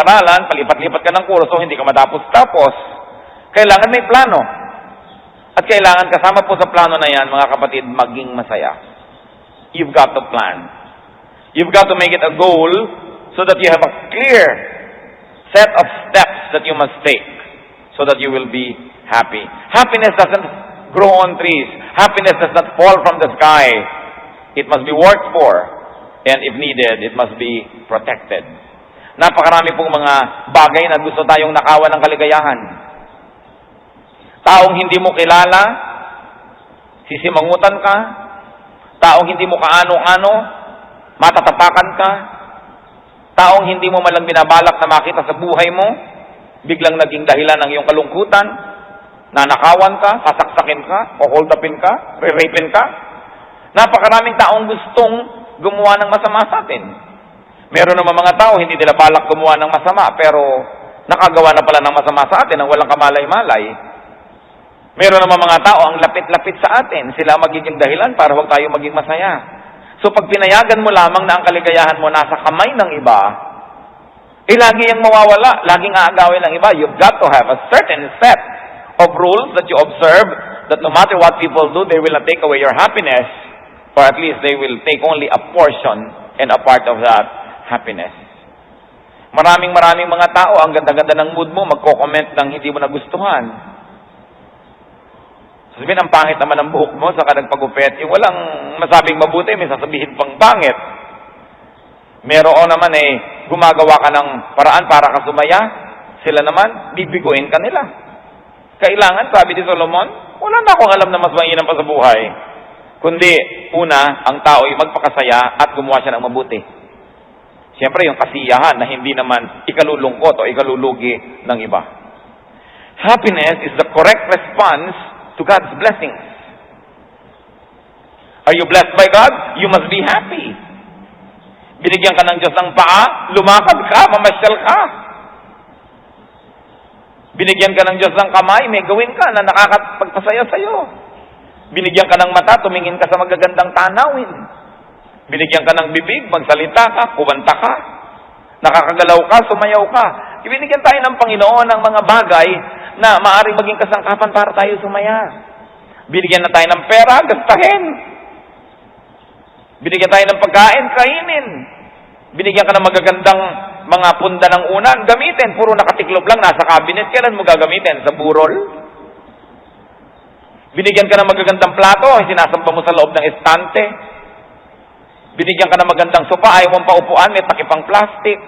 paaralan, palipat-lipat ka ng kurso, hindi ka matapos-tapos. Kailangan may plano. At kailangan kasama po sa plano na yan, mga kapatid, maging masaya. You've got to plan. You've got to make it a goal so that you have a clear set of steps that you must take so that you will be happy. Happiness doesn't grow on trees. Happiness does not fall from the sky. It must be worked for. And if needed, it must be protected. Napakarami pong mga bagay na gusto tayong nakawan ng kaligayahan. Taong hindi mo kilala, sisimangutan ka. Taong hindi mo kaano-ano, matatapakan ka. Taong hindi mo malang binabalak na makita sa buhay mo, biglang naging dahilan ng iyong kalungkutan, nanakawan ka, sasaksakin ka, hold upin ka, re-rapin ka. Napakaraming taong gustong gumawa ng masama sa atin. Meron naman mga tao, hindi nila balak gumawa ng masama, pero nakagawa na pala ng masama sa atin ang walang kamalay-malay. Meron naman mga tao, ang lapit-lapit sa atin, sila magiging dahilan para huwag tayo maging masaya. So pag pinayagan mo lamang na ang kaligayahan mo nasa kamay ng iba, lagi yung mawawala, laging aagawin ng iba. You've got to have a certain set of rules that you observe, that no matter what people do, they will not take away your happiness, or at least they will take only a portion and a part of that happiness. Maraming mga tao, ang ganda-ganda ng mood mo, magko-comment ng hindi mo nagustuhan. Sabihin, ang pangit naman ng buhok mo, saka nagpagupit. Yung walang masabing mabuti, may sasabihin pang pangit. Meron naman gumagawa ka ng paraan para ka sumaya. Sila naman, bibiguin ka nila. Kailangan, sabi ni Solomon, wala na akong alam na mas mainam pa sa buhay. Kundi, una, ang tao ay magpakasaya at gumawa siya ng mabuti. Siyempre, yung kasiyahan na hindi naman ikalulungkot o ikalulugi ng iba. Happiness is the correct response to God's blessings. Are you blessed by God? You must be happy. Binigyan ka ng Diyos ng paa, lumakad ka, mamasyal ka. Binigyan ka ng Diyos ng kamay, may gawin ka na nakakapagpasaya sa'yo. Binigyan ka ng mata, tumingin ka sa magagandang tanawin. Binigyan ka ng bibig, magsalita ka, kumanta ka. Nakakagalaw ka, sumayaw ka. Ibinigyan tayo ng Panginoon ng mga bagay na maaaring maging kasangkapan para tayo sumaya. Binigyan na tayo ng pera, gastahin. Binigyan tayo ng pagkain, kainin. Binigyan ka ng magagandang mga punda ng unan, gamitin. Puro nakatiklop lang, nasa cabinet, kailan mo gagamitin? Sa burol? Binigyan ka ng magagandang plato, sinasamba mo sa loob ng estante. Binigyan ka ng magandang sopa, ayaw mong paupuan, may takipang plastic.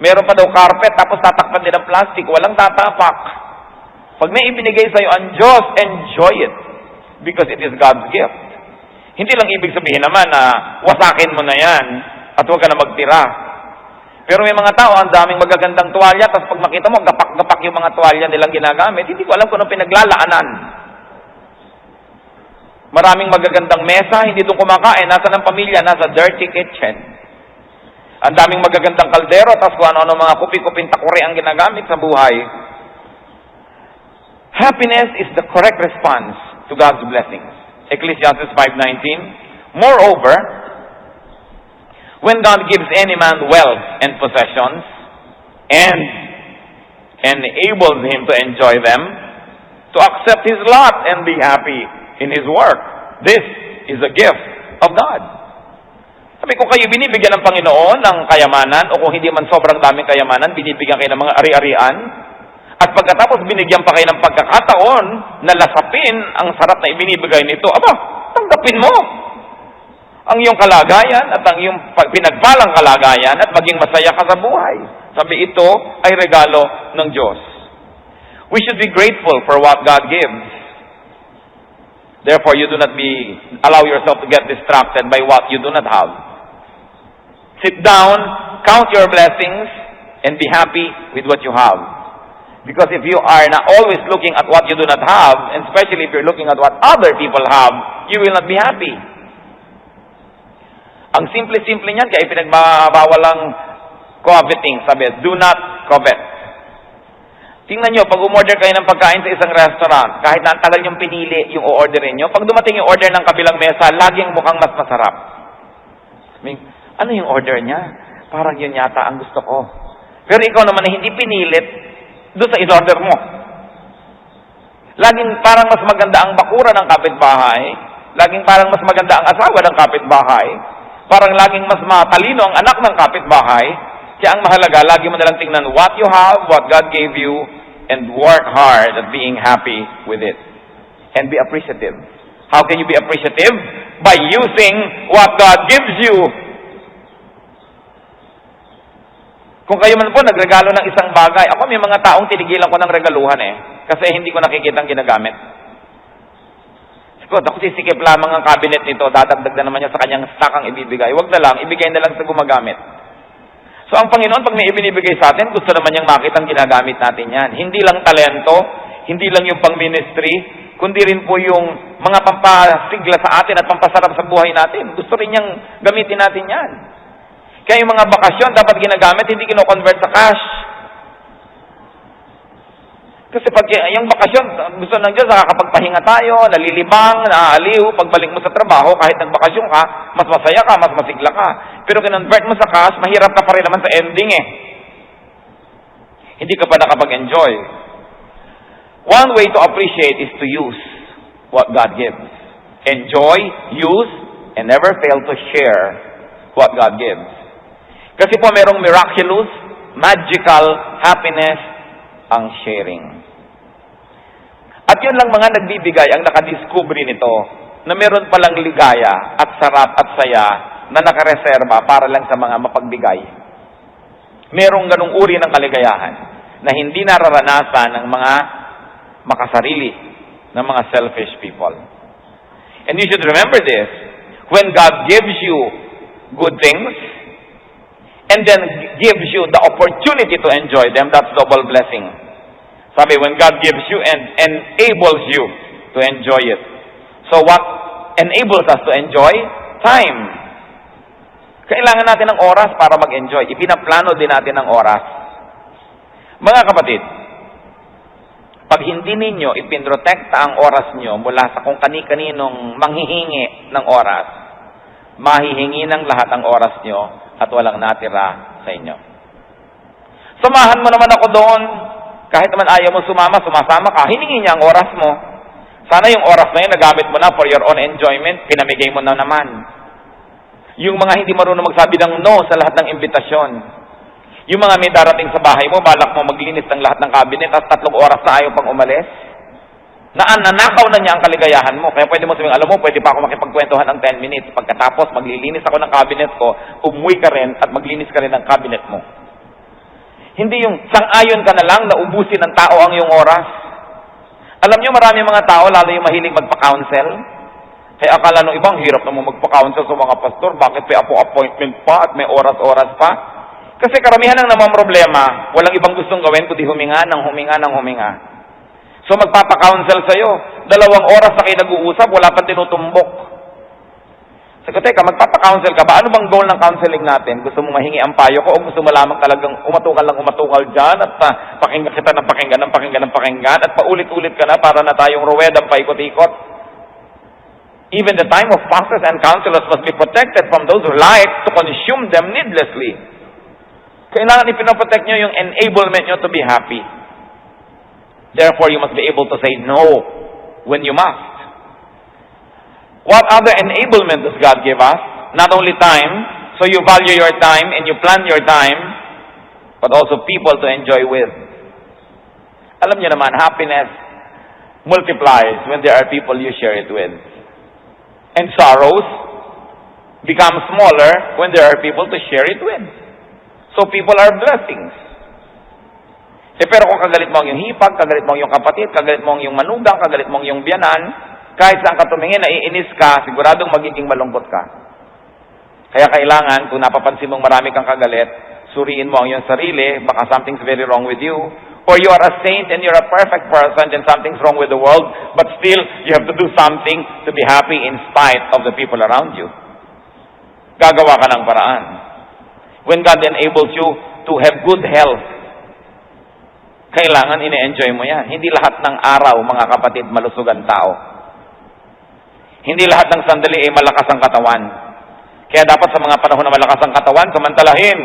Meron pa daw carpet, tapos tatakpan din ng plastic, walang tatapak. Pag may ibinigay sa'yo ang Diyos, enjoy it. Because it is God's gift. Hindi lang ibig sabihin naman na wasakin mo na yan at huwag ka na magtira. Pero may mga tao, ang daming magagandang tuwalya, tapos pag makita mo, gapak-gapak yung mga tuwalya nilang ginagamit, hindi ko alam kung anong pinaglalaanan. Maraming magagandang mesa, hindi doon kumakain, nasa ng pamilya, nasa dirty kitchen. Ang daming magagandang kaldero, tapos kung ano-ano mga kupi-kuping takuri ang ginagamit sa buhay. Happiness is the correct response to God's blessings. Ecclesiastes 5:19. Moreover, when God gives any man wealth and possessions, and enables him to enjoy them, to accept his lot and be happy in his work, this is a gift of God. Sabi, kung kayo binibigyan ng Panginoon ng kayamanan, o kung hindi man sobrang daming kayamanan, binibigyan kayo ng mga ari-arian, at pagkatapos binigyan pa kayo ng pagkakataon na lasapin ang sarap na ibinibigay nito, tanggapin mo ang iyong kalagayan at ang iyong pinagpalang kalagayan at maging masaya ka sa buhay. Sabi, ito ay regalo ng Diyos. We should be grateful for what God gives. Therefore, you do not allow yourself to get distracted by what you do not have. Sit down, count your blessings, and be happy with what you have. Because if you are not always looking at what you do not have, and especially if you're looking at what other people have, you will not be happy. Ang simple-simple niyan, kaya pinagbawal ang coveting. Sabi, do not covet. Tingnan nyo, pag umorder kayo ng pagkain sa isang restaurant, kahit na ang tagal nyong pinili yung o-orderin nyo, pag dumating yung order ng kabilang mesa, laging mukhang mas masarap. Ano yung order niya? Parang yun yata ang gusto ko. Pero ikaw naman na hindi pinilit doon sa in-order mo. Laging parang mas maganda ang bakura ng kapitbahay. Laging parang mas maganda ang asawa ng kapitbahay. Parang laging mas matalino ang anak ng kapitbahay. Kaya ang mahalaga, lagi mo nalang tingnan what you have, what God gave you, and work hard at being happy with it. And be appreciative. How can you be appreciative? By using what God gives you. Kung kayo man po nagregalo ng isang bagay, ako may mga taong tinigilan ko ng regaluhan kasi hindi ko nakikita ang ginagamit. Ako sisikip lamang ang cabinet nito, dadagdag na naman niya sa kanyang stock ang ibibigay. Huwag na lang, ibigay na lang sa gumagamit. So ang Panginoon, pag may ibinibigay sa atin, gusto naman niyang makita ang ginagamit natin yan. Hindi lang talento, hindi lang yung pang-ministry, kundi rin po yung mga pampasigla sa atin at pampasarap sa buhay natin. Gusto rin niyang gamitin natin yan. Kaya yung mga bakasyon dapat ginagamit, hindi kino-convert sa cash. Kasi pag yung bakasyon, gusto ng Diyos, nakakapagpahinga tayo, nalilibang, naaaliw, pagbalik mo sa trabaho, kahit nagbakasyon ka, mas masaya ka, mas masigla ka. Pero kinonvert mo sa cash, mahirap ka pa rin naman sa ending Hindi ka pa nakapag-enjoy. One way to appreciate is to use what God gives. Enjoy, use, and never fail to share what God gives. Kasi po merong miraculous, magical happiness ang sharing. At yun lang mga nagbibigay ang nakadiscovery nito na meron palang ligaya at sarap at saya na nakareserba para lang sa mga mapagbigay. Merong ganung uri ng kaligayahan na hindi nararanasan ng mga makasarili, ng mga selfish people. And you should remember this, when God gives you good things, and then gives you the opportunity to enjoy them, that's double blessing. Sabi, when God gives you and enables you to enjoy it. So what enables us to enjoy? Time. Kailangan natin ng oras para mag-enjoy. Ipinaplano din natin ng oras. Mga kapatid, pag hindi ninyo ipinrotekta ang oras nyo mula sa kung kani-kaninong manghihingi ng oras, mahihingi ng lahat ang oras nyo at walang natira sa inyo. Samahan mo naman ako doon. Kahit naman ayaw mo sumama, sumasama ka, hiningi niya ang oras mo. Sana yung oras na yun, nagamit mo na for your own enjoyment, pinamigay mo na naman. Yung mga hindi marunong magsabi ng no sa lahat ng imbitasyon. Yung mga may darating sa bahay mo, balak mo maglinis ng lahat ng cabinet at 3 oras na ayaw pang umalis. Nanakaw na niya ang kaligayahan mo. Kaya pwede mo sabihin, alam mo, pwede pa ako makipagkwentuhan ng 10 minutes. Pagkatapos, maglilinis ako ng cabinet ko, umuwi ka rin at maglinis ka rin ng cabinet mo. Hindi yung sang-ayon ka na lang na ubusin ng tao ang iyong oras. Alam niyo, marami mga tao, lalo yung mahilig magpa-counsel. Kaya akala nung ibang hirap naman magpa-counsel sa mga pastor. Bakit may appointment pa at may oras-oras pa? Kasi karamihan ng namang problema, walang ibang gustong gawin kundi huminga ng huminga ng huminga. So magpapa-counsel sa'yo, 2 oras na kayo nag-uusap, wala pang tinutumbok. Sabi ko, teka, magpapa-counsel ka ba? Ano bang goal ng counseling natin? Gusto mo mahingi ang payo ko o gusto mo lamang talagang umatungal dyan at pakinggan kita ng pakinggan at paulit-ulit ka na para na tayong ruwedang paikot-ikot? Even the time of pastors and counselors must be protected from those who like to consume them needlessly. Kailangan ipinoprotect nyo yung enablement nyo to be happy. Therefore, you must be able to say no when you must. What other enablement does God give us? Not only time, so you value your time and you plan your time, but also people to enjoy with. Alam niyo naman, happiness multiplies when there are people you share it with. And sorrows become smaller when there are people to share it with. So people are blessings. Pero kung kagalit mo ang yung hipag, kagalit mo ang yung kapatid, kagalit mo ang yung manugang, kagalit mo ang yung biyanan, kahit saan ka tumingin, naiinis ka, siguradong magiging malungkot ka. Kaya kailangan, kung napapansin mong marami kang kagalit, suriin mo ang iyong sarili, baka something's very wrong with you. Or you are a saint and you're a perfect person and something's wrong with the world, but still, you have to do something to be happy in spite of the people around you. Gagawa ka ng paraan. When God enables you to have good health, kailangan ine-enjoy mo yan. Hindi lahat ng araw, mga kapatid, malusog ang tao. Hindi lahat ng sandali ay malakas ang katawan. Kaya dapat sa mga panahon na malakas ang katawan, samantalahin.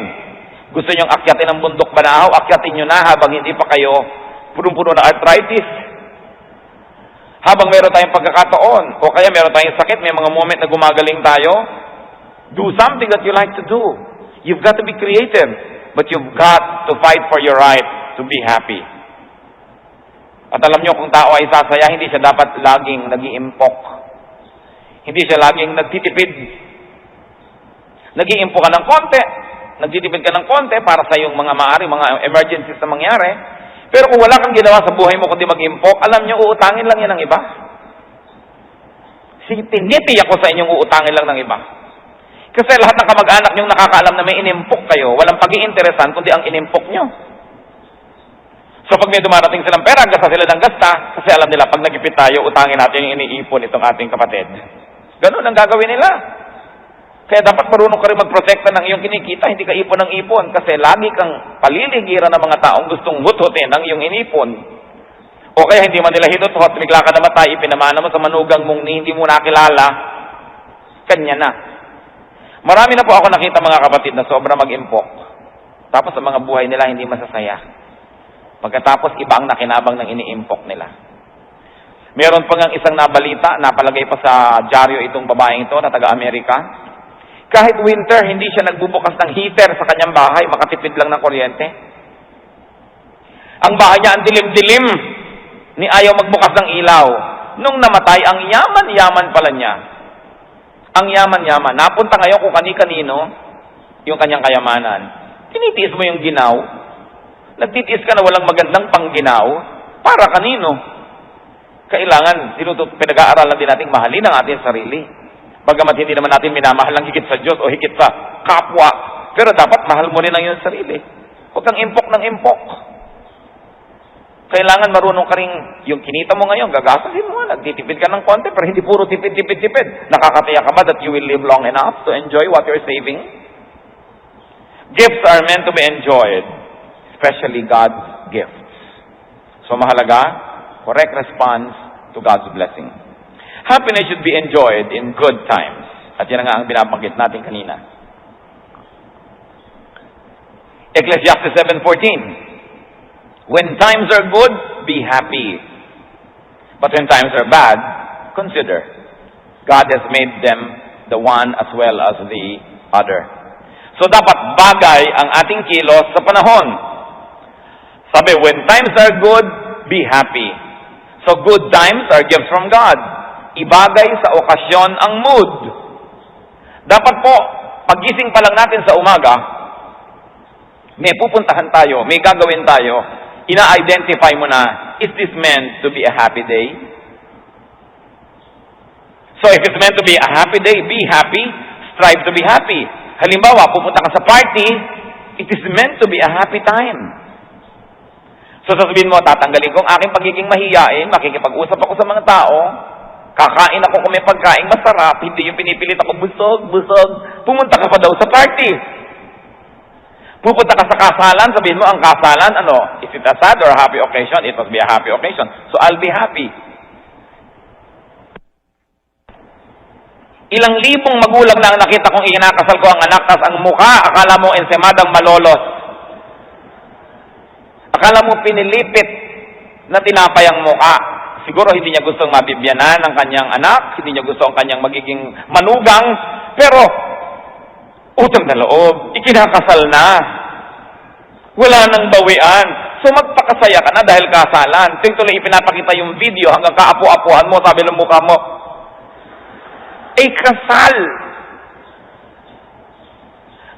Gusto niyong akyatin ang bundok Banahaw, akyatin niyo na habang hindi pa kayo punong-puno na arthritis. Habang meron tayong pagkakataon, o kaya meron tayong sakit, may mga moment na gumagaling tayo, do something that you like to do. You've got to be creative, but you've got to fight for your right to be happy. At alam niyo, kung tao ay sasaya, hindi siya dapat laging nag-iimpok. Hindi siya laging nagtitipid. Nag-iimpok ka ng konti, nagtitipid ka ng konti para sa iyong mga mga emergencies na mangyari. Pero kung wala kang ginawa sa buhay mo kundi mag-impok, alam niyo, uutangin lang yan ng iba. Tinitiyak ko sa inyong uutangin lang ng iba. Kasi lahat ng kamag-anak niyong nakakaalam na may inimpok kayo, walang pag-iinteresan kundi ang inimpok niyo. So pag may dumarating silang pera, gasta sila ng gasta, kasi alam nila, pag nagipit tayo, utangin natin yung iniipon itong ating kapatid. Ganun ang gagawin nila. Kaya dapat marunong ka rin magprotekta ng iyong kinikita, hindi ka ipon ng ipon, kasi lagi kang paliligiran ng mga taong gustong hut-hutin ang iyong inipon. O kaya hindi man nila hidot-hot, bigla ka namatay, ipinamana mo sa manugang mong hindi mo nakilala, kanya na. Marami na po ako nakita mga kapatid na sobra mag-impok. Tapos sa mga buhay nila hindi masasaya. Pagkatapos iba ang nakinabang ng iniimpok nila. Meron pa ngang isang nabalita, napalagay pa sa dyaryo itong babaeng ito na taga-Amerika. Kahit winter, hindi siya nagbubukas ng heater sa kanyang bahay, makatipid lang ng kuryente. Ang bahay niya ang dilim-dilim, ni ayaw magbukas ng ilaw. Nung namatay, ang yaman-yaman pala niya. Ang yaman-yaman. Napunta ngayon kung kani-kanino yung kanyang kayamanan. Tinitiis mo yung ginaw. Nagtitiis ka na walang magandang pangginaw. Para kanino? Kailangan, pinag-aaralan din natin mahalin ang ating sarili. Bagamat hindi naman natin minamahal ang higit sa Diyos o higit sa kapwa. Pero dapat mahal mo rin ang iyong sarili. Huwag kang impok ng impok. Kailangan marunong ka rin, yung kinita mo ngayon, gagasasin mo, nagtitipid ka ng konti, pero hindi puro tipid. Nakakataya ka ba that you will live long enough to enjoy what you're saving? Gifts are meant to be enjoyed, especially God's gifts. So mahalaga, correct response to God's blessing. Happiness should be enjoyed in good times. At yan nga ang binabanggit natin kanina. Ecclesiastes 7:14. When times are good, be happy. But when times are bad, consider. God has made them the one as well as the other. So dapat bagay ang ating kilos sa panahon. Sabi, when times are good, be happy. So good times are gifts from God. Ibagay sa okasyon ang mood. Dapat po, pagising pa lang natin sa umaga, may pupuntahan tayo, may gagawin tayo, ina-identify mo na, is this meant to be a happy day? So if it's meant to be a happy day, be happy, strive to be happy. Halimbawa, pupunta ka sa party, it is meant to be a happy time. So sasabihin mo, tatanggalin ko ang aking pagiging mahiyain, makikipag-usap ako sa mga tao, kakain ako kung may pagkain masarap, hindi yung pinipilit ako busog. Pumunta ka pa daw sa party. Pupunta ka sa kasalan, sabihin mo, ang kasalan, is it a sad or a happy occasion? It must be a happy occasion. So I'll be happy. Ilang libong magulang na ang nakita kong ikinakasal ko ang anak, tas ang mukha, akala mo ensemadang malolos. Akala mo pinilipit na tinapay ang mukha. Siguro hindi niya gustong mabibyanan ng kanyang anak, hindi niya gusto ang kanyang magiging manugang, pero utang na loob, ikinakasal na. Wala nang bawian. So magpakasaya ka na dahil kasalan. Tuloy ipinapakita yung video hanggang kaapu-apuhan mo, sabi ng mukha mo, kasal.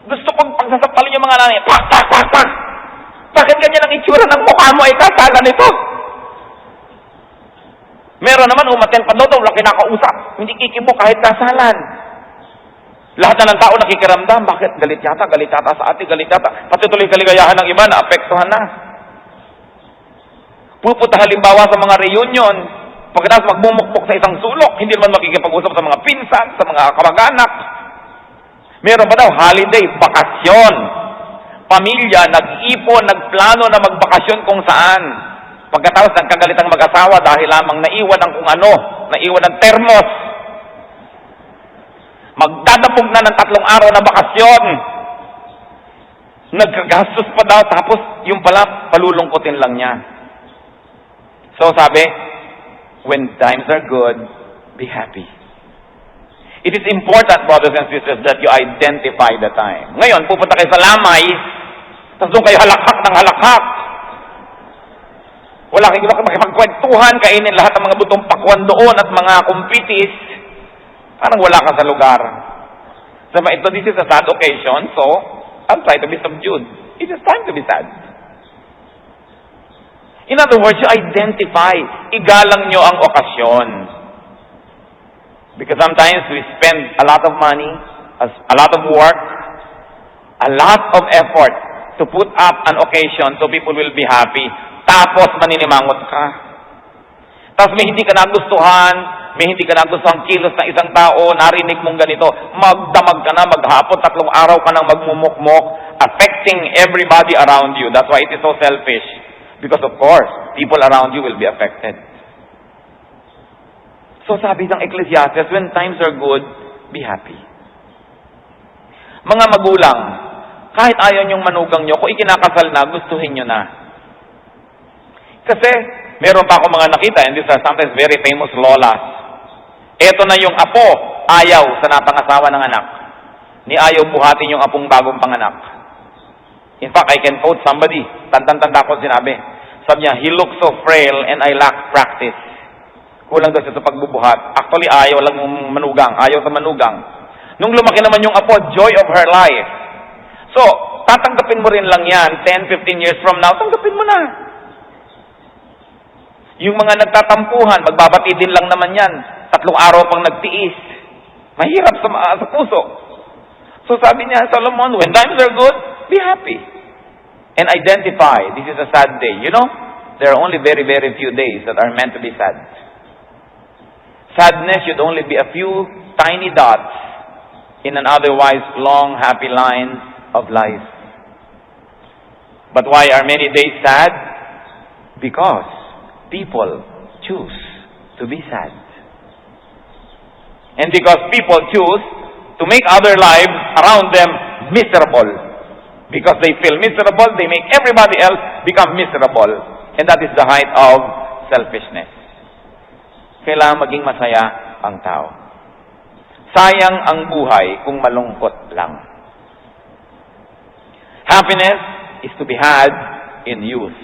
Gusto kong pagsasapalin yung mga nanay, pak! Bakit ganyan ang itsura ng mukha mo, kasalan ito? Meron naman, umaten pa daw, wala kinakausap. Hindi kikibo kahit kasalan. Lahat na ng tao nakikiramdam. Bakit? Galit yata sa ate, galit yata. Pati tuloy kaligayahan ng iba, naapektuhan na. Pupunta halimbawa sa mga reunion, pagkatapos magmumukmuk sa isang sulok, hindi naman makikipag-usap sa mga pinsan, sa mga kamag-anak. Meron pa daw, holiday, bakasyon. Pamilya, nag-ipon, nagplano na magbakasyon kung saan. Pagkatapos nagkagalit ang mag-asawa dahil lamang naiwan ang kung ano, naiwan ang termos. Magdadapog na ng 3 araw na bakasyon. Nagkagastos pa daw, tapos yung pala, palulungkutin lang niya. So sabi, when times are good, be happy. It is important, brothers and sisters, that you identify the time. Ngayon, pupunta kayo sa Lamay, tapos doon kayo halakhak ng halakhak. Wala kayong makipagkwentuhan, kainin lahat ng mga butong pakwan doon at mga kumpitis. Parang wala ka sa lugar. Sabi, ito, this is a sad occasion, so I'll try to be subdued. It is time to be sad. In other words, you identify. Igalang nyo ang okasyon. Because sometimes we spend a lot of money, a lot of work, a lot of effort to put up an occasion so people will be happy. Tapos maninimangot ka. Tapos may hindi ka nagustuhan, may hindi ka nagustuhan kilos ng isang tao, narinig mong ganito, magdamag ka na, maghapon, 3 araw ka nang magmumukmok, affecting everybody around you. That's why it is so selfish. Because of course, people around you will be affected. So sabi ng Ecclesiastes, when times are good, be happy. Mga magulang, kahit ayaw niyong manugang niyo, kung ikinakasal na, gustuhin niyo na. Kasi, meron pa ako mga nakita, and these are sometimes very famous lolas. Eto na yung apo, ayaw sa napangasawa ng anak. Ni ayaw buhatin yung apong bagong panganak. In fact, I can quote somebody. Tandang-tanda ko sinabi. Sabi niya, he looks so frail and I lack practice. Kulang daw siya sa pagbubuhat. Actually, ayaw lang manugang. Ayaw sa manugang. Nung lumaki naman yung apo, joy of her life. So, tatanggapin mo rin lang yan, 10, 15 years from now, tanggapin mo na. Yung mga nagtatampuhan, magbabati din lang naman yan. 3 araw pang nagtiis. Mahirap sa puso. So sabi niya, Solomon, when times are good, be happy. And identify, this is a sad day. You know, there are only very, very few days that are meant to be sad. Sadness should only be a few tiny dots in an otherwise long, happy line of life. But why are many days sad? Because people choose to be sad. And because people choose to make other lives around them miserable. Because they feel miserable, they make everybody else become miserable. And that is the height of selfishness. Kailangan maging masaya ang tao. Sayang ang buhay kung malungkot lang. Happiness is to be had in youth.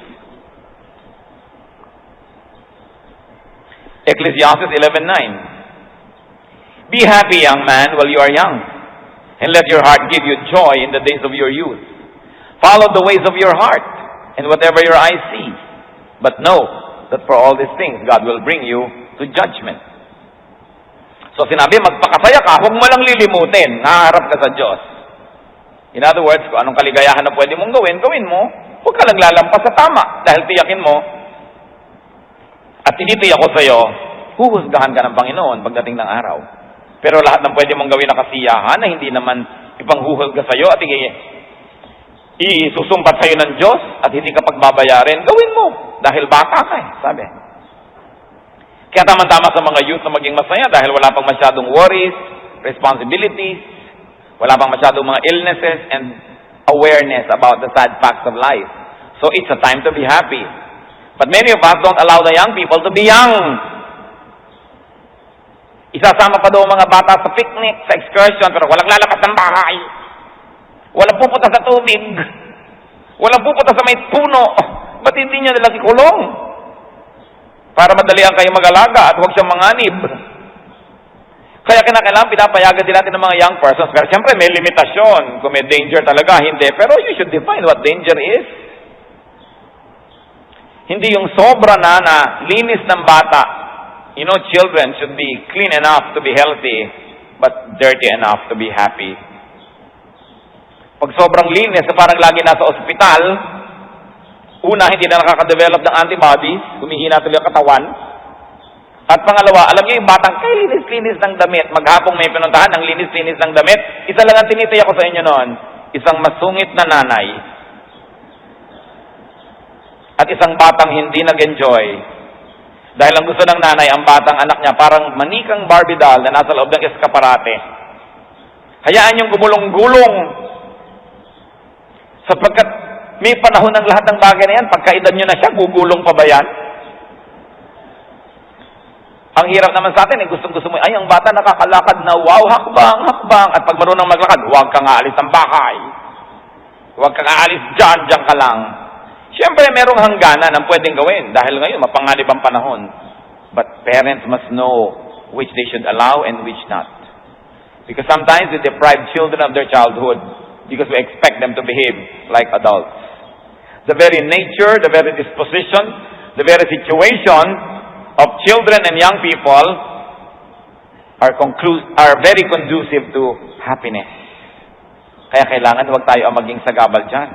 Ecclesiastes 11:9. Be happy, young man, while you are young, and let your heart give you joy in the days of your youth. Follow the ways of your heart, and whatever your eyes see. But know that for all these things, God will bring you to judgment. So sinabi, magpakasaya ka, huwag mo lang lilimutin, naharap ka sa Diyos. In other words, kung anong kaligayahan na pwede mong gawin, gawin mo. Huwag ka lang lalampas sa tama, dahil tiyakin mo, at tinitiyak ko sa iyo, huhusgahan ka ng Panginoon pagdating ng araw. Pero lahat ng pwede mong gawin na kasiyahan na hindi naman ipanghuhusga sa iyo at isusumpat sa iyo ng Diyos at hindi ka pagbabayarin, gawin mo. Dahil bata ka sabi. Kaya tama-tama sa mga youth na maging masaya dahil wala pang masyadong worries, responsibilities, wala pang masyadong mga illnesses and awareness about the sad facts of life. So it's a time to be happy. But many of us don't allow the young people to be young. Isasama pa daw mga bata sa picnic, sa excursion, pero walang lalabas ng bahay. Walang pupunta sa tubig. Walang pupunta sa may puno. Ba't hindi nyo nilang ikulong? Para madalian kayo mag-alaga at huwag siyang manganib. Kaya kinakailangan pinapayagan din natin ng mga young persons. Pero siyempre may limitasyon. Kung may danger talaga, hindi. Pero you should define what danger is. Hindi yung sobra na linis ng bata. You know, children should be clean enough to be healthy, but dirty enough to be happy. Pag sobrang linis, parang lagi nasa ospital, una, hindi na nakaka-develop ng antibodies, humihina tuloy ang katawan. At pangalawa, alam niyo yung batang kay linis-linis ng damit, maghapong may pinuntahan ng linis-linis ng damit, isa lang ang tinitiyak ko sa inyo noon, isang masungit na nanay, at isang batang hindi nag-enjoy. Dahil ang gusto ng nanay, ang batang anak niya, parang manikang Barbie doll na nasa loob ng eskaparate. Hayaan yung gumulong-gulong. Sapagkat may panahon ng lahat ng bagay na yan, pagkaedad nyo na siya, gugulong pa ba yan? Ang hirap naman sa atin, gustong-gusto mo, ay, ang bata nakakalakad na, wow, hakbang, hakbang. At pag marunong maglakad, huwag kang aalis ng bahay. Huwag kang aalis dyan ka lang. Siyempre, merong hangganan ang pwedeng gawin. Dahil ngayon, mapanganib ang panahon. But parents must know which they should allow and which not. Because sometimes we deprive children of their childhood because we expect them to behave like adults. The very nature, the very disposition, the very situation of children and young people are very conducive to happiness. Kaya kailangan huwag tayo ang maging sagabal dyan.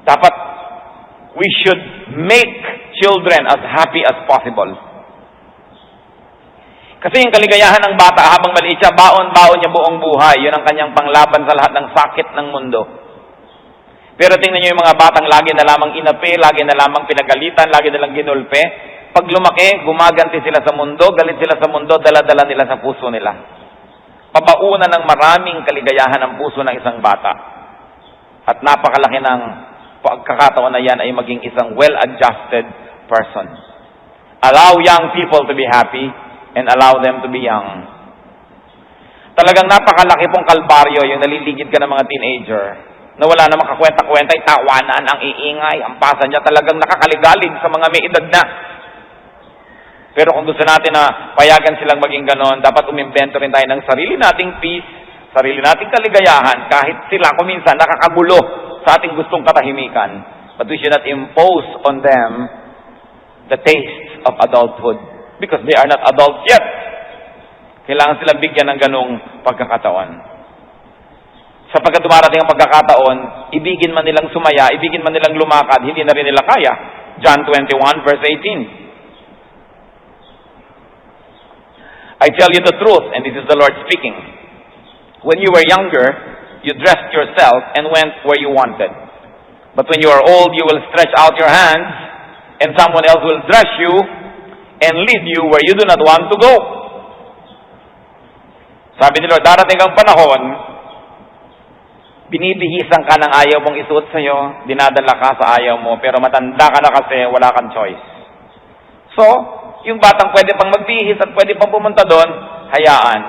Dapat we should make children as happy as possible. Kasi yung kaligayahan ng bata habang maliit siya, baon-baon niya buong buhay. Yun ang kanyang panglaban sa lahat ng sakit ng mundo. Pero tingnan niyo yung mga batang lagi na lamang inapi, lagi na lamang pinagalitan, lagi na lang ginulpe. Pag lumaki, gumaganti sila sa mundo, galit sila sa mundo, dala-dala nila sa puso nila. Papauna ng maraming kaligayahan ang puso ng isang bata. At napakalaki ng pagkakataon na yan ay maging isang well-adjusted person. Allow young people to be happy and allow them to be young. Talagang napakalaki pong kalbaryo yung naliligid ka ng mga teenager na wala na makakwenta-kwenta, tawanan, ang iingay, ang pasa niya, talagang nakakaligalig sa mga may edad na. Pero kung gusto natin na payagan silang maging ganon, dapat umimbento rin tayo ng sarili nating peace, sarili nating kaligayahan, kahit sila kuminsan nakakagulo sa ating gustong katahimikan. But we should not impose on them the taste of adulthood because they are not adults yet. Kailangan silang bigyan ng ganong pagkakataon. Sapagkat dumarating ang pagkakataon, ibigin man nilang sumaya, ibigin man nilang lumakad, hindi na rin nila kaya. John 21 verse 18. I tell you the truth, and this is the Lord speaking. When you were younger, you dressed yourself and went where you wanted. But when you are old, you will stretch out your hands, and someone else will dress you and lead you where you do not want to go. Sabi ni Lord, darating ang panahon, binibihisan ka ng ayaw mong isuot sa'yo, dinadala ka sa ayaw mo, pero matanda ka na kasi wala kang choice. So, yung batang pwede pang magbihis at pwede pang pumunta doon, hayaan.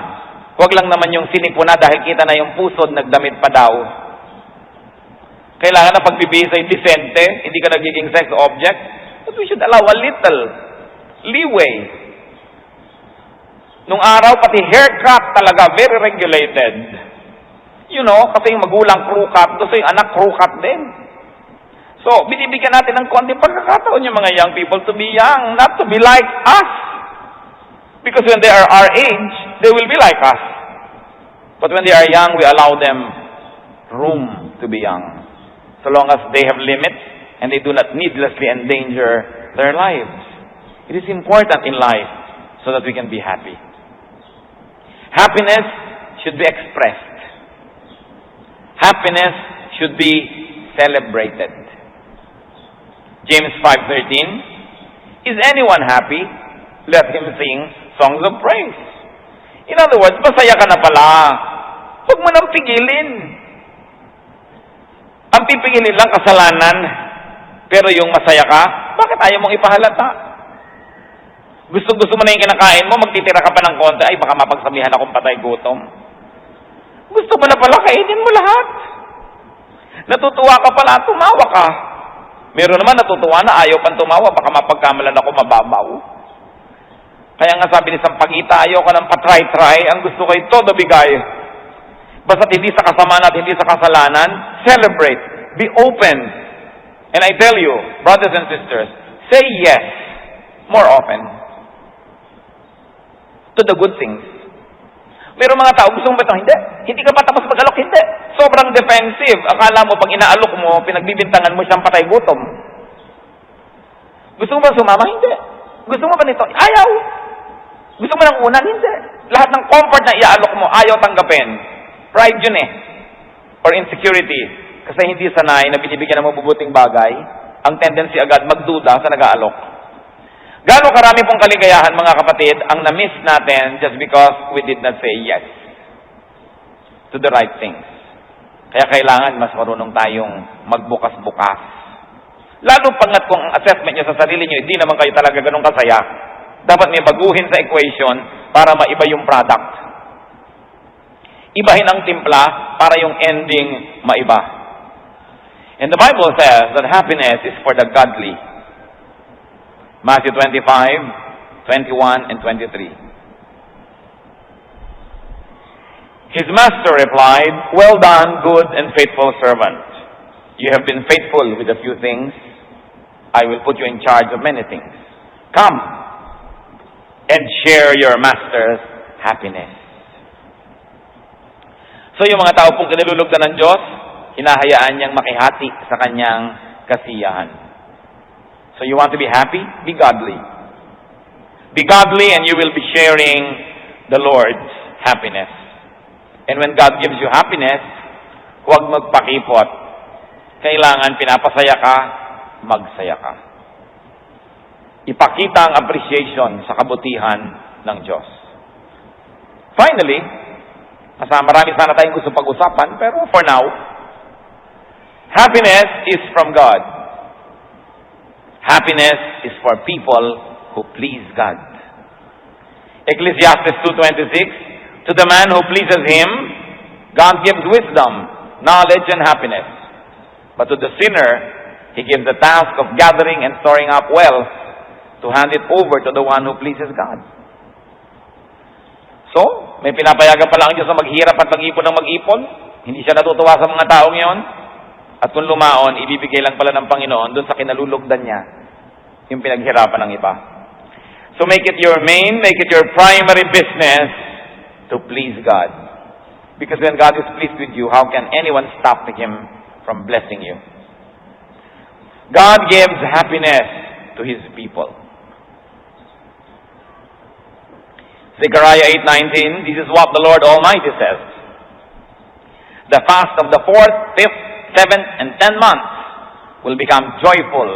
Huwag lang naman yung sinipuna dahil kita na yung pusod, nagdamit pa daw. Kailangan na pagbibihis ay disente, hindi ka nagiging sex object. But we should allow a little leeway. Nung araw, pati haircut talaga, very regulated. You know, kasi yung magulang crew cut, gusto yung anak crew cut din. So, binibigyan natin ng konting pagkakataon yung mga young people to be young, not to be like us. Because when they are our age, they will be like us. But when they are young, we allow them room to be young. So long as they have limits and they do not needlessly endanger their lives. It is important in life so that we can be happy. Happiness should be expressed. Happiness should be celebrated. James 5:13, is anyone happy? Let him sing songs of praise. In other words, masaya ka na pala. Huwag mo nang pigilin. Ang pipigilin lang kasalanan. Pero yung masaya ka, bakit ayaw mong ipahalata? Gusto mo na yung kinakain mo, magtitira ka pa ng konti, ay baka mapagsabihan akong patay gutom. Gusto mo na pala, kainin mo lahat. Natutuwa ka pala, tumawa ka. Meron naman natutuwa na ayaw pang tumawa, baka mapagkamalan ako mababaw. Kaya nga sabi ni Sampaguita, ayaw ka ng patry-try, ang gusto ko ay todo bigay. Basta't hindi sa kasamaan at hindi sa kasalanan, celebrate, be open. And I tell you, brothers and sisters, say yes more often to the good things. Meron mga tao, gusto mong ba ito? Hindi ka pa tapos mag-alok? Hindi. Sobrang defensive. Akala mo, pag inaalok mo, pinagbibintangan mo siyang patay gutom. Gusto mo ba sumama? Hindi. Gusto mo ba nito? Ayaw. Gusto mo ng unan? Hindi. Lahat ng comfort na iaalok mo, ayaw tanggapin. Pride yun eh. Or insecurity. Kasi hindi sanay na binibigyan ng mabubuting bagay, ang tendency agad magduda sa nag-aalok. Gaano karami pong kaligayahan, mga kapatid, ang na-miss natin just because we did not say yes. to the right things. Kaya kailangan mas marunong tayong magbukas-bukas. Lalo pangat kung ang assessment nyo sa sarili nyo, hindi naman kayo talaga ganun kasaya. Dapat may baguhin sa equation para maiba yung product. Ibahin ang timpla para yung ending maiba. And the Bible says that happiness is for the godly. Matthew 25, 21, and 23. His master replied, "Well done, good and faithful servant. You have been faithful with a few things. I will put you in charge of many things. Come and share your master's happiness." So yung mga tao pong kinalulugdan ng Diyos, hinahayaan niyang makihati sa kanyang kasiyahan. So you want to be happy? Be godly. Be godly and you will be sharing the Lord's happiness. And when God gives you happiness, huwag magpakipot. Kailangan pinapasaya ka, magsaya ka. Ipakita ang appreciation sa kabutihan ng Diyos. Finally, marami sana tayong gusto pag-usapan, pero for now, happiness is from God. Happiness is for people who please God. Ecclesiastes 2:26, to the man who pleases him, God gives wisdom, knowledge, and happiness. But to the sinner, he gives the task of gathering and storing up wealth to hand it over to the one who pleases God. So, may pinapayagan pala ang Diyos na maghirap at mag-ipon ng mag-ipon. Hindi siya natutuwa sa mga taong yon. At kung lumaon, ibibigay lang pala ng Panginoon doon sa kinalulugdan niya yung pinaghirapan ng iba. So make it your main, make it your primary business to please God. Because when God is pleased with you, how can anyone stop Him from blessing you? God gives happiness to His people. Zechariah 8:19, this is what the Lord Almighty says. The fast of the 4th, 5th, 7th, and 10th months will become joyful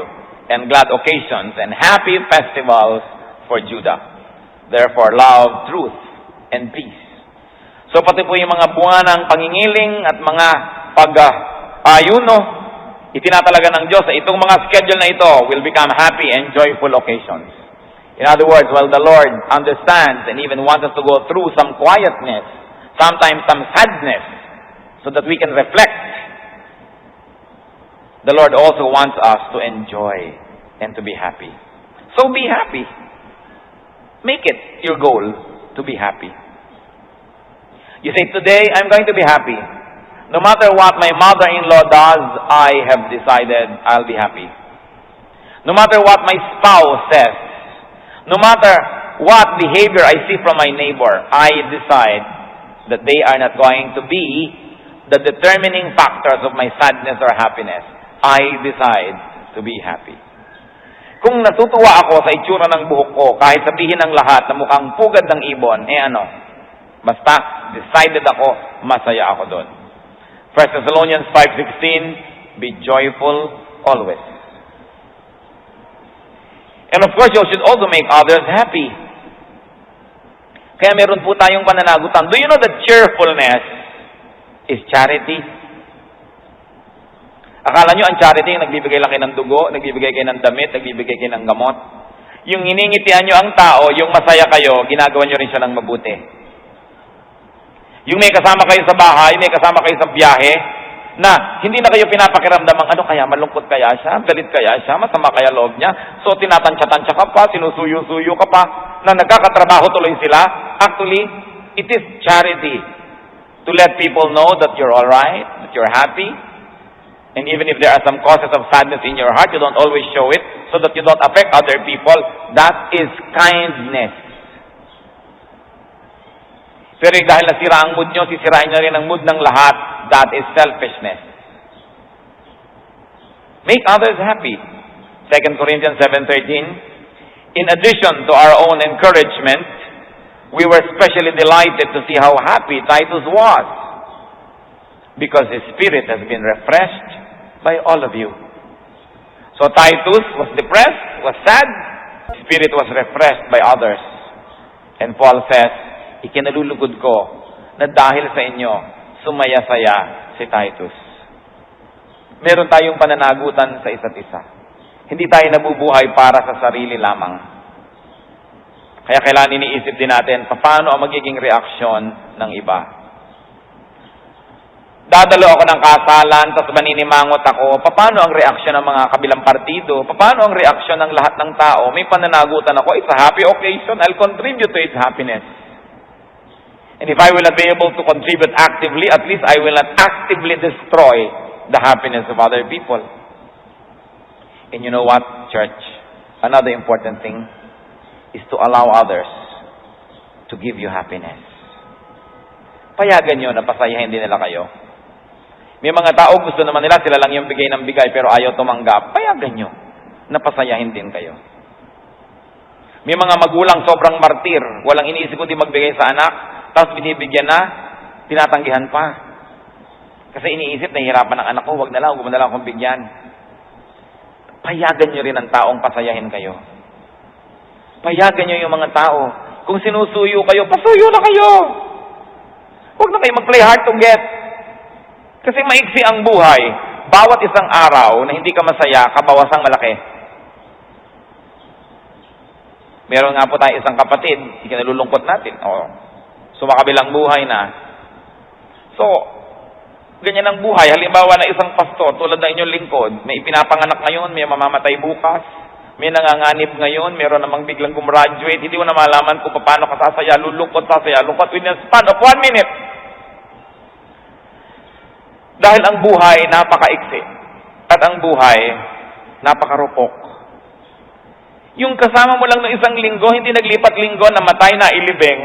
and glad occasions and happy festivals for Judah. Therefore, love, truth, and peace. So pati po yung mga buwan ng pangingiling at mga pag-ayuno, itinatalaga ng Diyos sa itong mga schedule na ito will become happy and joyful occasions. In other words, while the Lord understands and even wants us to go through some quietness, sometimes some sadness, so that we can reflect, the Lord also wants us to enjoy and to be happy. So be happy. Make it your goal to be happy. You say, today I'm going to be happy. No matter what my mother-in-law does, I have decided I'll be happy. No matter what my spouse says, no matter what behavior I see from my neighbor, I decide that they are not going to be the determining factors of my sadness or happiness. I decide to be happy. Kung natutuwa ako sa itsura ng buhok ko, kahit sabihin ng lahat na mukhang pugad ng ibon, basta decided ako, masaya ako doon. 1 Thessalonians 5:16, be joyful always. And of course, you should also make others happy. Kaya meron po tayong pananagutan. Do you know that cheerfulness is charity? Akala nyo ang charity yung nagbibigay lang kayo ng dugo, nagbibigay kayo ng damit, nagbibigay kayo ng gamot. Yung hiningitian nyo ang tao, yung masaya kayo, ginagawa nyo rin siya ng mabuti. Yung may kasama kayo sa bahay, may kasama kayo sa biyahe, na hindi na kayo pinapakiramdamang ano kaya, malungkot kaya siya, galit kaya siya, masama kaya loob niya. So tinatansya-tansya ka pa, sinusuyo-suyo ka pa, na nagkakatrabaho tuloy sila. Actually, it is charity to let people know that you're alright, that you're happy. And even if there are some causes of sadness in your heart, you don't always show it so that you don't affect other people. That is kindness. Pero dahil nasira ang mood nyo, sisirain nyo rin ang mood ng lahat. That is selfishness. Make others happy. 2 Corinthians 7:13. In addition to our own encouragement, we were especially delighted to see how happy Titus was, because his spirit has been refreshed by all of you. So Titus was depressed, was sad, his spirit was refreshed by others. And Paul says, ikinalulugod ko na dahil sa inyo, sumaya-saya si Titus. Meron tayong pananagutan sa isa't isa. Hindi tayo nabubuhay para sa sarili lamang. Kaya kailangan iniisip din natin, paano ang magiging reaksyon ng iba. Dadalo ako ng kasalan, tapos maninimangot ako, paano ang reaksyon ng mga kabilang partido? Paano ang reaksyon ng lahat ng tao? May pananagutan ako, it's a happy occasion, I'll contribute to its happiness. And if I will not be able to contribute actively, at least I will not actively destroy the happiness of other people. And you know what, church? Another important thing is to allow others to give you happiness. Payagan nyo na pasayahin din nila kayo. May mga tao gusto naman nila, sila lang yung bigay ng bigay pero ayaw tumanggap. Payagan nyo na pasayahin din kayo. May mga magulang sobrang martir, walang iniisip kundi magbigay sa anak, tapos binibigyan na, tinatanggihan pa. Kasi iniisip, nahihirapan ng anak ko, huwag na lang akong bigyan. Payagan nyo rin ang taong pasayahin kayo. Payagan nyo yung mga tao. Kung sinusuyo kayo, pasuyo na kayo. Huwag na kayo mag-play hard to get. Kasi maiksi ang buhay. Bawat isang araw na hindi ka masaya, kabawasang malaki. Meron nga po tayo isang kapatid, ikinalulungkot natin. Sumakabilang buhay na. So, ganyan ang buhay. Halimbawa na isang pastor, tulad ng inyong lingkod, may ipinapanganak ngayon, may mamamatay bukas, may nanganganib ngayon, meron namang biglang gumraduate, hindi mo na malaman kung paano ka sasaya, lulungkot within a span of 1 minute. Dahil ang buhay napakaiksi at ang buhay napakarupok. Yung kasama mo lang ng isang linggo, hindi naglipat linggo, namatay na ilibing,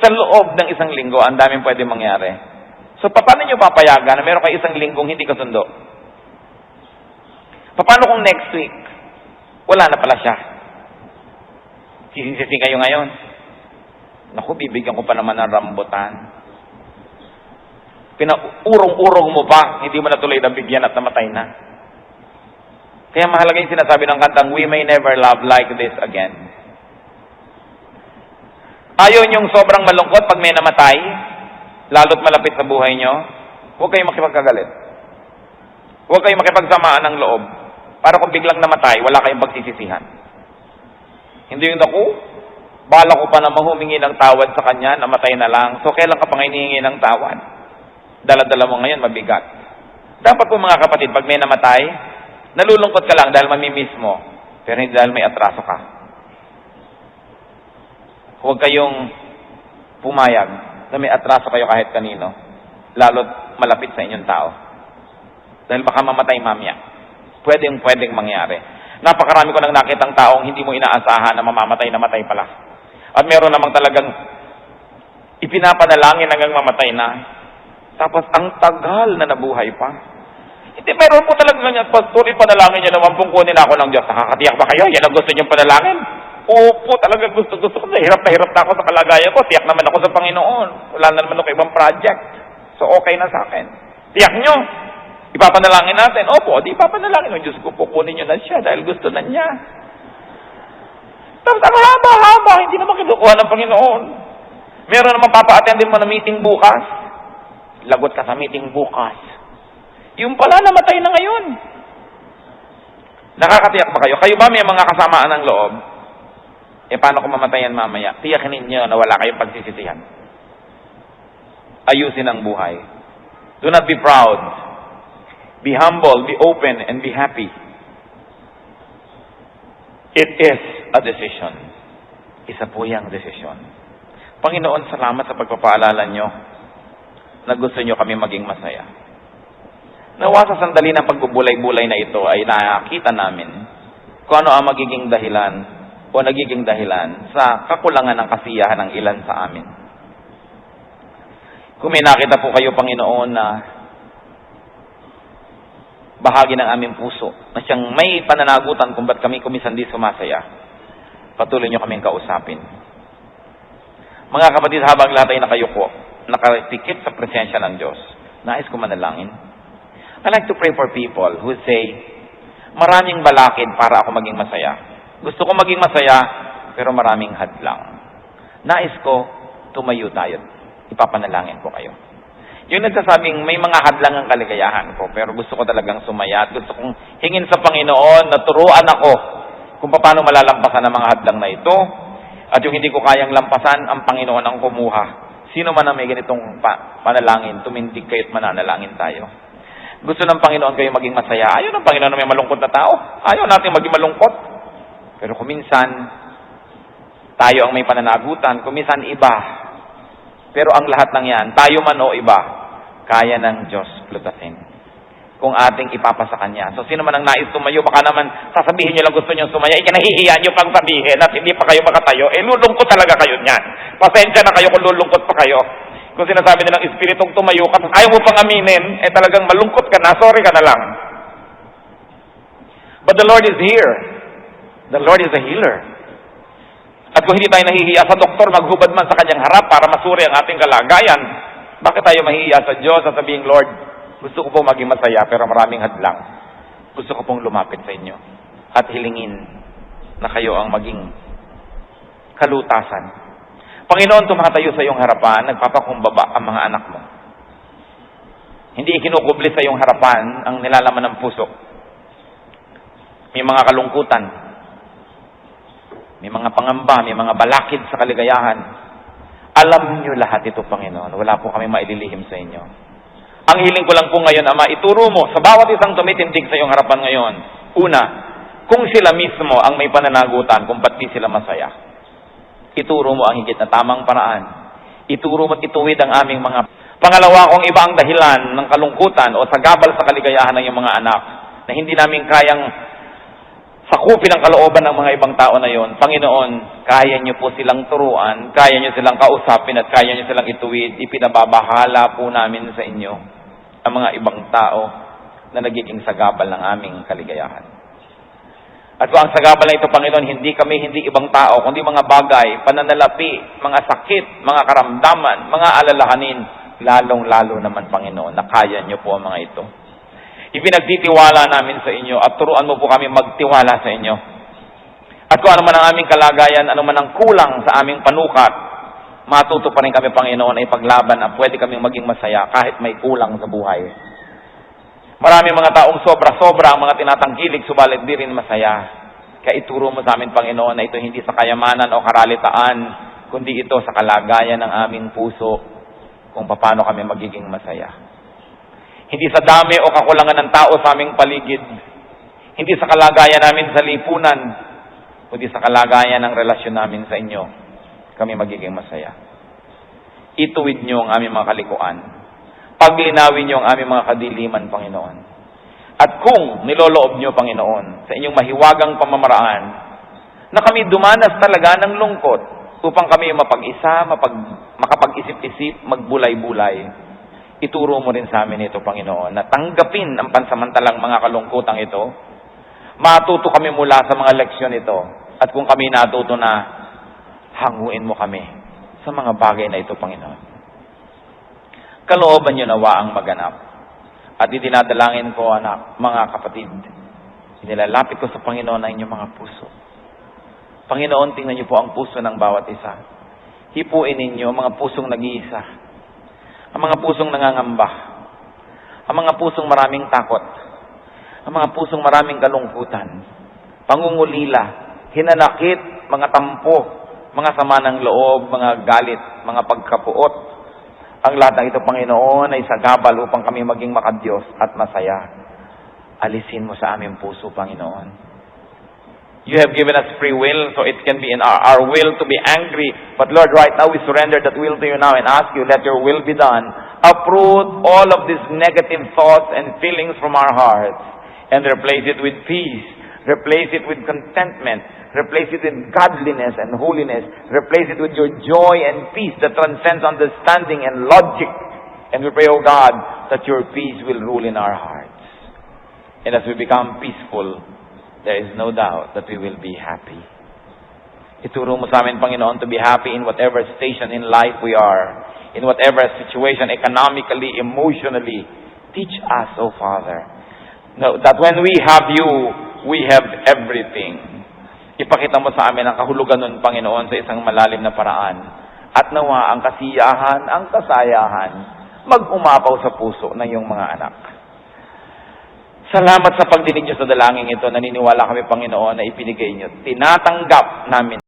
sa loob ng isang linggo, ang daming pwede mangyari. So, paano nyo papayagan na meron kayo isang linggong hindi kasundo? Paano kung next week, wala na pala siya? Sisisi kayo ngayon. Naku, bibigyan ko pa naman ng rambutan. Pinaurong-urong mo pa, hindi mo natuloy na bigyan at namatay na. Kaya mahalaga yung sinasabi ng kantang, we may never love like this again. Ayaw niyong sobrang malungkot pag may namatay, lalo't malapit sa buhay nyo, huwag kayong makipagkagalit. Huwag kayong makipagsamaan ng loob. Para kung biglang namatay, wala kayong pagsisisihan. Hindi yung ako, bala ko pa na humingi ng tawad sa kanya, namatay na lang. So, kailan ka pa ngayon hihingi ng tawad? Dala-dala mo ngayon, mabigat. Dapat po mga kapatid, pag may namatay, nalulungkot ka lang dahil mamimiss mo, pero hindi dahil may atraso ka. Huwag kayong pumayag na may atraso kayo kahit kanino, lalo't malapit sa inyong tao. Dahil baka mamatay mamaya. Pwedeng mangyari. Napakarami ko nang nakitang taong hindi mo inaasahan na namatay pala. At meron namang talagang ipinapadalangin hanggang mamatay na. Tapos ang tagal na nabuhay pa. Hindi, meron po talaga ganyan, pastor, ipanalangin niya naman pong kunin ako ng Diyos. Nakakatiyak ba kayo? Yan ang gusto niyong panalangin? Opo, talaga gusto ko. Hirap na ako sa kalagayan ko. Tiyak naman ako sa Panginoon. Wala na naman ako ibang project. So, okay na sa akin. Tiyak nyo. Ipapanalangin natin. Opo, di ipapanalangin. Diyos ko, kukunin nyo na siya dahil gusto na niya. Tapos ang haba-haba, hindi naman kinukuha ng Panginoon. Meron naman papa-attendin mo na meeting bukas. Lagot ka sa meeting bukas. Yung pala, namatay na ngayon. Nakakatiyak ba kayo? Kayo ba may mga kasamaan ng loob? Paano kung mamatayan mamaya? Tiyakin ninyo na wala kayong pagsisisihan. Ayusin ang buhay. Do not be proud. Be humble, be open, and be happy. It is a decision. Isa po yung desisyon. Panginoon, salamat sa pagpapaalala nyo na gusto nyo kami maging masaya. Nawa sa sandali ng pagbubulay-bulay na ito ay nakita namin kung ano ang magiging dahilan o nagiging dahilan sa kakulangan ng kasiyahan ng ilan sa amin. Kung may nakita po kayo, Panginoon, na bahagi ng aming puso na siyang may pananagutan kung ba't kami kumisan di sumasaya, patuloy nyo kaming kausapin. Mga kapatid, habang lahat ay nakayuko, nakatikit sa presensya ng Diyos, nais ko manalangin. I like to pray for people who say, maraming balakid para ako maging masaya. Gusto ko maging masaya, pero maraming hadlang. Nais ko, tumayo tayo. Ipapanalangin ko kayo. Yung nagsasabing may mga hadlang ang kaligayahan ko, pero gusto ko talagang sumaya at gusto kong hingin sa Panginoon na turuan ako kung paano malalampasan ang mga hadlang na ito. At yung hindi ko kayang lampasan, ang Panginoon ang kumuha. Sino man ang may ganitong panalangin, tumindig kayo at mananalangin tayo. Gusto ng Panginoon kayo maging masaya. Ayaw ng Panginoon na may malungkot na tao. Ayaw natin maging malungkot. Pero kuminsan, tayo ang may pananagutan. Kuminsan iba. Pero ang lahat ng yan, tayo man o iba, kaya ng Diyos plutasin. Kung ating ipapasa Kanya. So sino man ang nais tumayo, baka naman sasabihin nyo lang gusto nyo sumaya, ikinahihiya nyo pang sabihin at hindi pa kayo makatayo, lulungkot talaga kayo niyan. Pasensya na kayo kung lulungkot pa kayo. Kung sinasabi nilang espiritong tumayo ka, ayaw mo pang aminin, talagang malungkot ka na, sorry ka na lang. But the Lord is here. The Lord is a healer. At kung hindi tayo nahihiya sa doktor, maghubad man sa kanyang harap para masuri ang ating kalagayan, bakit tayo mahihiya sa Diyos at sabihin, Lord, gusto ko pong maging masaya pero maraming hadlang. Gusto ko pong lumapit sa inyo at hilingin na kayo ang maging kalutasan. Panginoon, tumatayo sa iyong harapan, nagpapakumbaba ang mga anak mo. Hindi ikinukubli sa iyong harapan ang nilalaman ng puso. May mga kalungkutan, may mga pangamba, may mga balakid sa kaligayahan. Alam niyo lahat ito, Panginoon. Wala po kami maililihim sa inyo. Ang hiling ko lang po ngayon, Ama, ituro mo sa bawat isang tumitindig sa iyong harapan ngayon. Una, kung sila mismo ang may pananagutan kung ba't di sila masaya. Ituro mo ang higit na tamang paraan. Ituro mo at ituwid ang aming mga... Pangalawa, kung iba ang dahilan ng kalungkutan o sagabal sa kaligayahan ng iyong mga anak na hindi namin kayang sakupin ang kalooban ng mga ibang tao na yon, Panginoon, kaya niyo po silang turuan, kaya niyo silang kausapin at kaya niyo silang ituwid. Ipinababahala po namin sa inyo ang mga ibang tao na nagiging sagabal ng aming kaligayahan. At kung ang sagabal na ito, Panginoon, hindi ibang tao, kundi mga bagay, pananalapi, mga sakit, mga karamdaman, mga alalahanin, lalong-lalo naman, Panginoon, na kaya niyo po ang mga ito. Ipinagtitiwala namin sa inyo at turuan mo po kami magtiwala sa inyo. At kung ano man ang aming kalagayan, ano man ang kulang sa aming panukat, matuto pa rin kami, Panginoon, ay paglaban na pwede kaming maging masaya kahit may kulang sa buhay. Marami mga taong sobra-sobra ang mga tinatangkilik, subalit di rin masaya. Kaya ituro mo sa amin, Panginoon, na ito hindi sa kayamanan o karalitaan, kundi ito sa kalagayan ng aming puso kung paano kami magiging masaya. Hindi sa dami o kakulangan ng tao sa aming paligid. Hindi sa kalagayan namin sa lipunan, kundi sa kalagayan ng relasyon namin sa inyo, kami magiging masaya. Ituwid niyo ang aming mga kalikuan. Paglinawin niyo ang aming mga kadiliman, Panginoon. At kung niloloob niyo, Panginoon, sa inyong mahiwagang pamamaraan, na kami dumanas talaga ng lungkot upang kami mapag-isa, makapag-isip-isip, magbulay-bulay, ituro mo rin sa amin ito, Panginoon, na tanggapin ang pansamantalang mga kalungkutang ito. Matuto kami mula sa mga leksyon ito. At kung kami natuto na, hanguin mo kami sa mga bagay na ito, Panginoon. Kalooban niyo nawa ang maganap. At idinadalangin ko, anak, mga kapatid, inilalapit ko sa Panginoon ang inyong mga puso. Panginoon, tingnan niyo po ang puso ng bawat isa. Hipuin ninyo ang mga pusong nag-iisa. Ang mga pusong nangangamba, ang mga pusong maraming takot, ang mga pusong maraming kalungkutan, pangungulila, hinanakit, mga tampo, mga sama ng loob, mga galit, mga pagkapuot. Ang lahat ng ito, Panginoon, ay sagabal upang kami maging makadiyos at masaya. Alisin mo sa aming puso, Panginoon. You have given us free will, so it can be in our will to be angry. But Lord, right now we surrender that will to you now and ask you, let your will be done. Uproot all of these negative thoughts and feelings from our hearts and replace it with peace. Replace it with contentment. Replace it with godliness and holiness. Replace it with your joy and peace that transcends understanding and logic. And we pray, O God, that your peace will rule in our hearts. And as we become peaceful, there is no doubt that we will be happy. Ituro mo sa amin, Panginoon, to be happy in whatever station in life we are, in whatever situation, economically, emotionally. Teach us, O Father, that when we have you, we have everything. Ipakita mo sa amin ang kahulugan nun, Panginoon, sa isang malalim na paraan. At nawa ang kasiyahan, ang kasayahan, mag-umapaw sa puso ng iyong mga anak. Salamat sa pagdinig niyo sa dalangin ito. Naniniwala kami, Panginoon, na ipinigay niyo. Tinatanggap namin